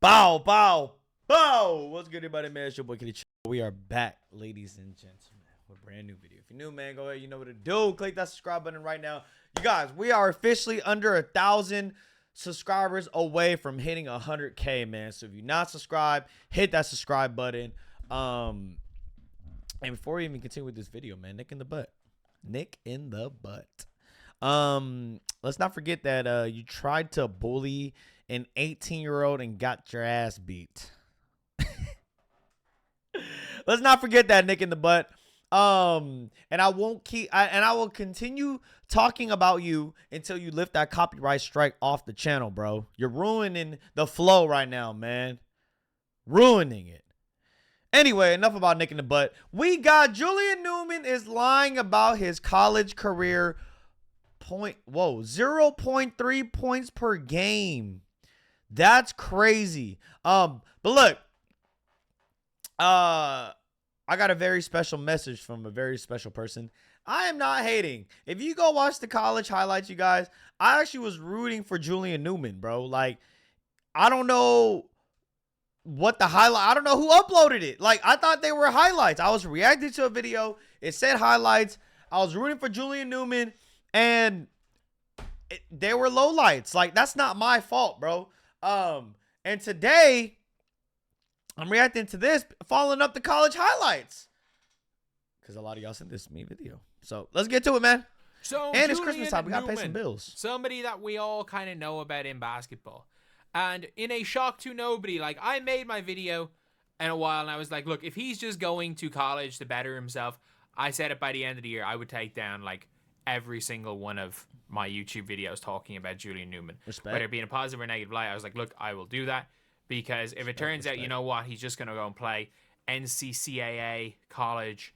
Bow, bow, bow. What's good, everybody, man? It's your boy, Kitty Ch. We are back, ladies and gentlemen, with a brand new video. If you're new, man, go ahead. You know what to do. Click that subscribe button right now. You guys, we are officially under 1,000 subscribers away from hitting 100K, man. So if you're not subscribed, hit that subscribe button. And before we even continue with this video, man, Nick in the butt. Nick in the butt. Let's not forget that you tried to bully an 18-year-old and got your ass beat. Let's not forget that, Nick in the butt. And I will continue talking about you until you lift that copyright strike off the channel, bro. You're ruining the flow right now, man. Ruining it. Anyway, enough about Nick in the butt. We got Julian Newman is lying about his college career 0.3 points per game. That's crazy. But look, I got a very special message from a very special person. I am not hating. If you go watch the college highlights, you guys, I actually was rooting for Julian Newman, bro. Like, I don't know what the highlight. I don't know who uploaded it. Like, I thought they were highlights. I was reacting to a video. It said highlights. I was rooting for Julian Newman, and they were lowlights. Like, that's not my fault, bro. And today I'm reacting to this, following up the college highlights, because a lot of y'all sent this to me video. So let's get to it, man. So and it's Christmas time. We gotta pay some Newman, bills. Somebody that we all kind of know about in basketball. And in a shock to nobody, like, I made my video in a while and I was like, look, if he's just going to college to better himself, I said it by the end of the year, I would take down like every single one of my YouTube videos talking about Julian Newman. Respect. Whether it be in a positive or negative light, I was like, look, I will do that. Because if it turns out, you know what, he's just going to go and play NCCAA college,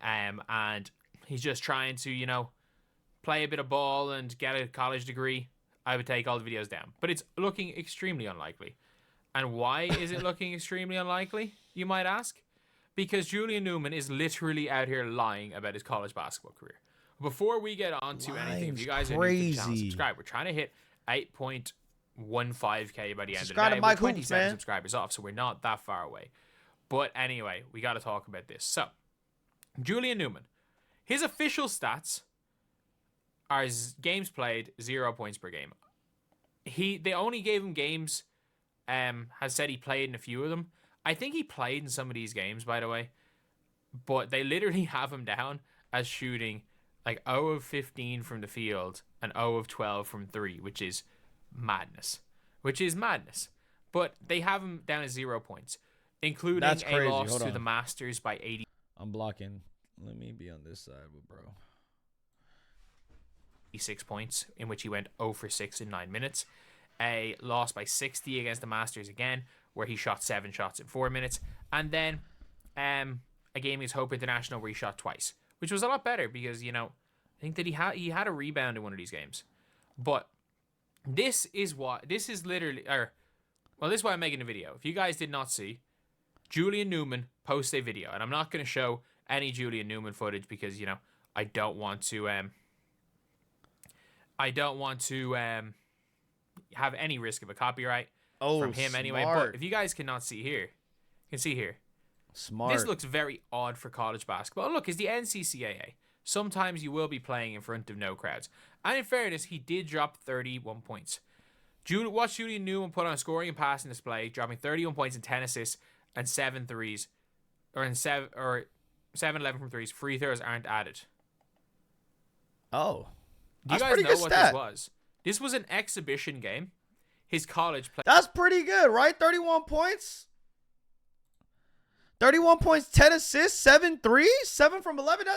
and he's just trying to, you know, play a bit of ball and get a college degree, I would take all the videos down. But it's looking extremely unlikely. And why is it looking extremely unlikely, you might ask? Because Julian Newman is literally out here lying about his college basketball career. Before we get on to anything, if you guys are new to the channel, subscribe. We're trying to hit 8.15K by the end of the day. We're 27 subscribers off, so we're not that far away. But anyway, we got to talk about this. So, Julian Newman, his official stats are games played, 0 points per game. They only gave him games, has said he played in a few of them. I think he played in some of these games, by the way. But they literally have him down as shooting like 0 of 15 from the field and 0 of 12 from 3, which is madness. But they have him down as 0 points, including a loss to the Masters by 80. I'm blocking. Let me be on this side with bro. 86 points, in which he went 0 for 6 in 9 minutes. A loss by 60 against the Masters again, where he shot 7 shots in 4 minutes. And then a game against Hope International where he shot twice, which was a lot better because, you know, I think that he had a rebound in one of these games. But this is why I'm making a video. If you guys did not see, Julian Newman posts a video, and I'm not going to show any Julian Newman footage because, you know, I don't want to have any risk of a copyright from him anyway. But if you guys cannot see here, you can see here. Smart. This looks very odd for college basketball. Look, it's the NCCAA. Sometimes you will be playing in front of no crowds. And in fairness, he did drop 31 points. Watch Julian Newman put on a scoring and passing display, dropping 31 points and 10 assists and 7 threes. Or 7-11 from threes. Free throws aren't added. Oh. Do you guys know what this was? This was an exhibition game. His college play. That's pretty good, right? 31 points. 31 points, 10 assists, 7 threes, 7 from 11.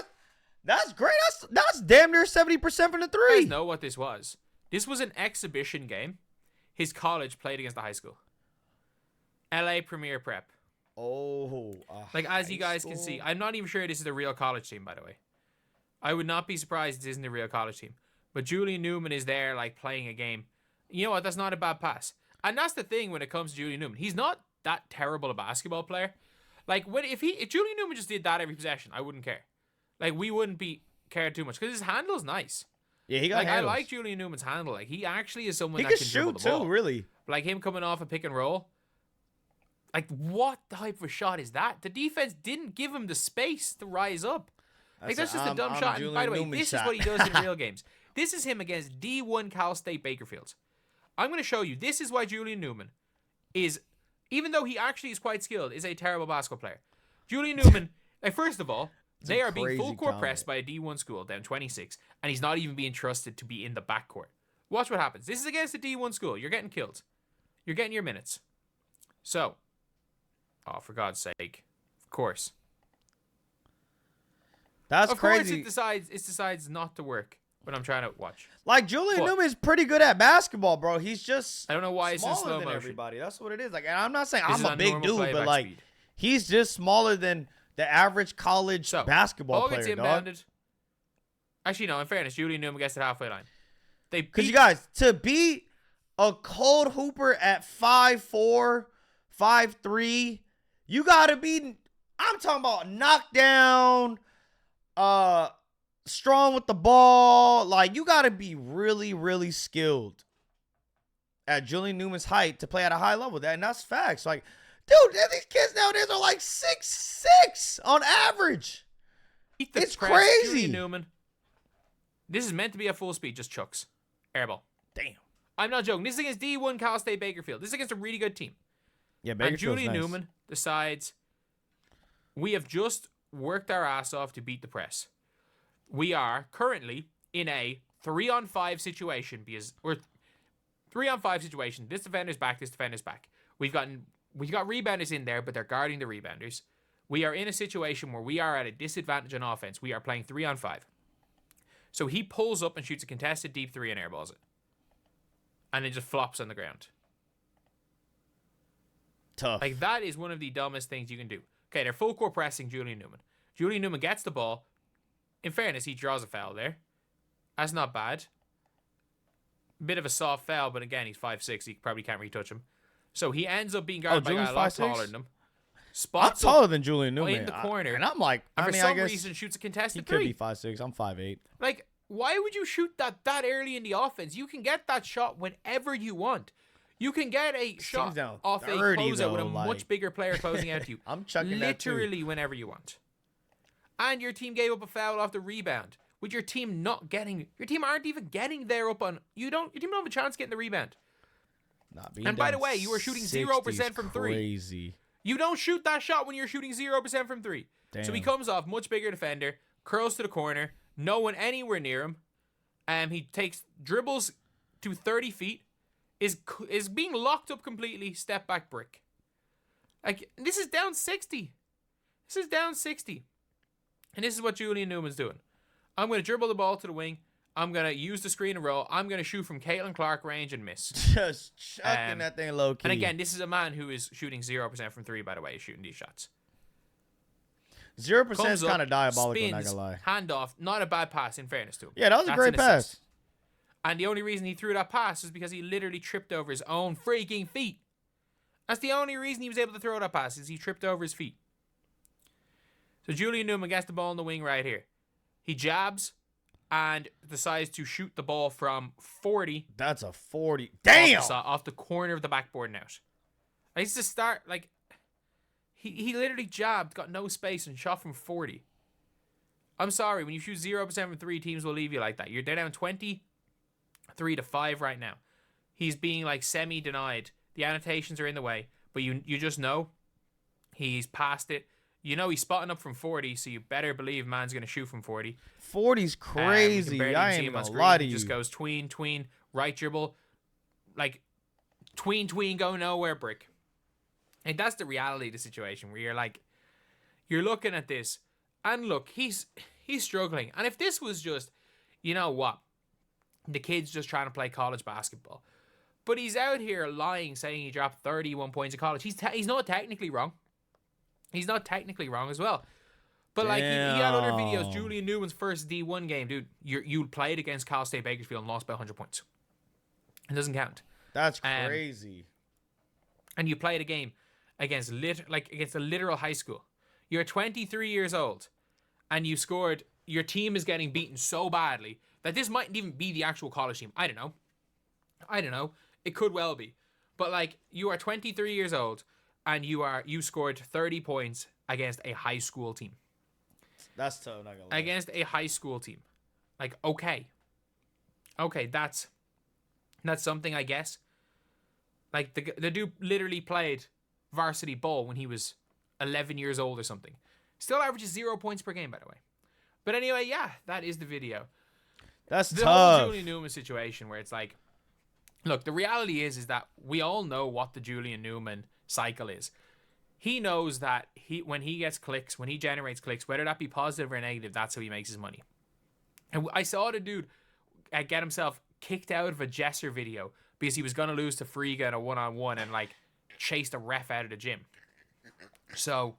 That's great. That's damn near 70% from the three. You guys know what this was? This was an exhibition game. His college played against the high school. LA Premier Prep. Oh. Like, as you guys can see, I'm not even sure this is the real college team, by the way. I would not be surprised this isn't the real college team. But Julian Newman is there, like, playing a game. You know what? That's not a bad pass. And that's the thing when it comes to Julian Newman. He's not that terrible a basketball player. Like, if Julian Newman just did that every possession, I wouldn't care. Like, we wouldn't be cared too much because his handle's nice. Yeah, he got handles. I like Julian Newman's handle. Like, he actually is someone that can shoot dribble the ball. too, really. Like him coming off a pick and roll, Like, what type of a shot is that? The defense didn't give him the space to rise up. That's just a dumb shot. And by the way, this is what he does in real games. This is him against D1 Cal State Bakerfields. I'm going to show you. This is why Julian Newman is, even though he actually is quite skilled, is a terrible basketball player. Julian Newman, like, first of all, they are being full court pressed by a D1 school down 26, and he's not even being trusted to be in the backcourt. Watch what happens. This is against a D1 school. You're getting killed. You're getting your minutes. So, oh, for God's sake. Of course. That's crazy. Of course it decides not to work when I'm trying to watch. Like, Julian Newman is pretty good at basketball, bro. He's just I don't know why it's in slow smaller than motion. everybody. That's what it is. Like, and I'm not saying This I'm a big dude, but like, speed. he's just smaller than the average college basketball ball player, gets inbounded. Actually, no, in fairness, Julian Newman gets to the halfway line. Because you guys, to beat a cold hooper at 5'4", 5'3", you gotta be, I'm talking about knockdown, strong with the ball. Like, you gotta be really, really skilled at Julian Newman's height to play at a high level. And that's facts. Like, dude, these kids nowadays are like 6'6" on average. It's crazy. Julian Newman. This is meant to be at full speed, just chucks. Airball. Damn. I'm not joking. This is against D1 Cal State Bakerfield. This is against a really good team. Yeah, and Julian Newman decides, we have just worked our ass off to beat the press. We are currently in a 3-on-5 situation because we're 3-on-5 situation. This defender's back. This defender's back. We've got rebounders in there, but they're guarding the rebounders. We are in a situation where we are at a disadvantage on offense. We are playing 3-on-5. So he pulls up and shoots a contested deep three and airballs it. And it just flops on the ground. Tough. Like, that is one of the dumbest things you can do. Okay, they're full court pressing Julian Newman. Julian Newman gets the ball. In fairness, he draws a foul there. That's not bad. Bit of a soft foul, but again, he's 5'6". He probably can't retouch him. So he ends up being guarded by a guy a lot taller than him. Spots I'm taller than Julian Newman in the corner, and I'm like, and for some reason shoots a contested three. He could be 5'6". I'm 5'8". Like, why would you shoot that early in the offense? You can get that shot whenever you want. You can get a shot off a closeout with a much bigger player closing out to you. I'm chucking literally whenever you want. And your team gave up a foul off the rebound. With your team not getting, your team aren't even getting there up on. Your team don't have a chance getting the rebound. And by the way, you were shooting 0% from three. Crazy. You don't shoot that shot when you're shooting 0% from three. Damn. So he comes off, much bigger defender, curls to the corner, no one anywhere near him. He dribbles to 30 feet, is being locked up completely, step back brick. Like, this is down 60. This is down 60. And this is what Julian Newman's doing. I'm going to dribble the ball to the wing. I'm going to use the screen and roll. I'm going to shoot from Caitlin Clark range and miss. Just chucking that thing low key. And again, this is a man who is shooting 0% from three, by the way, is shooting these shots. 0% is kind of diabolical, not going to lie. Handoff, not a bad pass, in fairness to him. Yeah, that was a great pass. And the only reason he threw that pass is because he literally tripped over his own freaking feet. That's the only reason he was able to throw that pass, is he tripped over his feet. So Julian Newman gets the ball in the wing right here. He jabs and decides to shoot the ball from 40. That's a 40. Damn! Off the corner of the backboard and out. I used to start, like, he literally jabbed, got no space, and shot from 40. I'm sorry, when you shoot 0% from three, teams will leave you like that. They're down 23-5 right now. He's being, like, semi-denied. The annotations are in the way, but you just know he's past it. You know he's spotting up from 40, so you better believe man's going to shoot from 40. 40's crazy. I ain't gonna lie to you. He just goes tween, right dribble. Like, tween, go nowhere, brick. And that's the reality of the situation, where you're looking at this, and look, he's struggling. And if this was just, you know what, the kid's just trying to play college basketball, but he's out here lying, saying he dropped 31 points in college, he's not technically wrong. He's not technically wrong as well. But like, he had other videos. Julian Newman's first D1 game, dude. You played against Cal State Bakersfield and lost by 100 points. It doesn't count. That's crazy. And you played a game against a literal high school. You're 23 years old, and you scored. Your team is getting beaten so badly that this mightn't even be the actual college team. I don't know. It could well be. But like, you are 23 years old, and you scored 30 points against a high school team. That's tough. Not gonna lie. Against a high school team, like okay, that's something, I guess. Like the dude literally played varsity ball when he was 11 years old or something. Still averages 0 points per game, by the way. But anyway, yeah, that is the video. That's the tough. whole Julian Newman situation where it's like, look, the reality is that we all know what the Julian Newman cycle is. He knows that when he gets clicks, when he generates clicks, whether that be positive or negative, that's how he makes his money. And I saw the dude get himself kicked out of a Jesser video because he was going to lose to Friga in a one-on-one and like chased a ref out of the gym. So,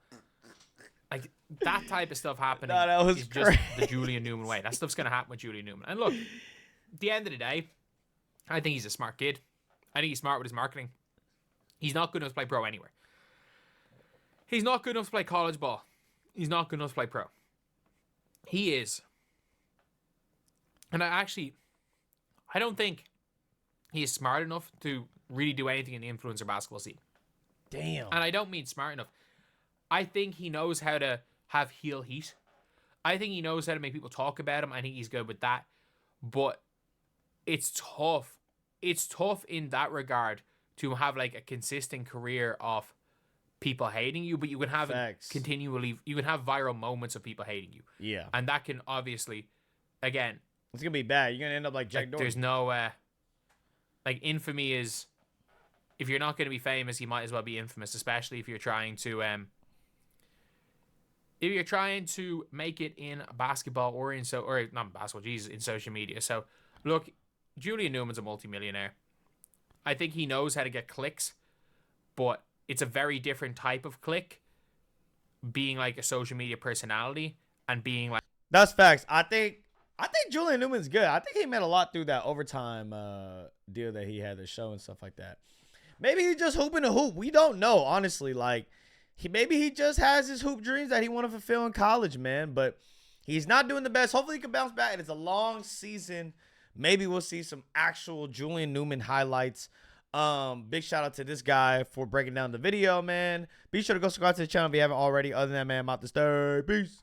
like, that type of stuff happening is just the Julian Newman way. That stuff's going to happen with Julian Newman. And look, at the end of the day, I think he's a smart kid. I think he's smart with his marketing. He's not good enough to play pro anywhere. He's not good enough to play college ball. He's not good enough to play pro. He is. And I don't think he is smart enough to really do anything in the influencer basketball scene. Damn. And I don't mean smart enough. I think he knows how to have heel heat. I think he knows how to make people talk about him. I think he's good with that. But it's tough. It's tough in that regard to have like a consistent career of people hating you, but you can have you can have viral moments of people hating you. Yeah. And that can obviously, again, it's going to be bad. You're going to end up like Jack Dorsey. There's no, like, infamy is, if you're not going to be famous, you might as well be infamous, especially if you're trying to, make it in basketball or in not basketball, Jesus, in social media. So, look, Julian Newman's a multimillionaire. I think he knows how to get clicks, but it's a very different type of click, being like a social media personality and being like. That's facts. I think Julian Newman's good. I think he made a lot through that overtime deal that he had to show and stuff like that. Maybe he's just hooping a hoop. We don't know, honestly. Like, maybe he just has his hoop dreams that he want to fulfill in college, man. But he's not doing the best. Hopefully he can bounce back. And it's a long season. Maybe we'll see some actual Julian Newman highlights. Big shout out to this guy for breaking down the video, man. Be sure to go subscribe to the channel if you haven't already. Other than that, man, I'm out this day. Peace.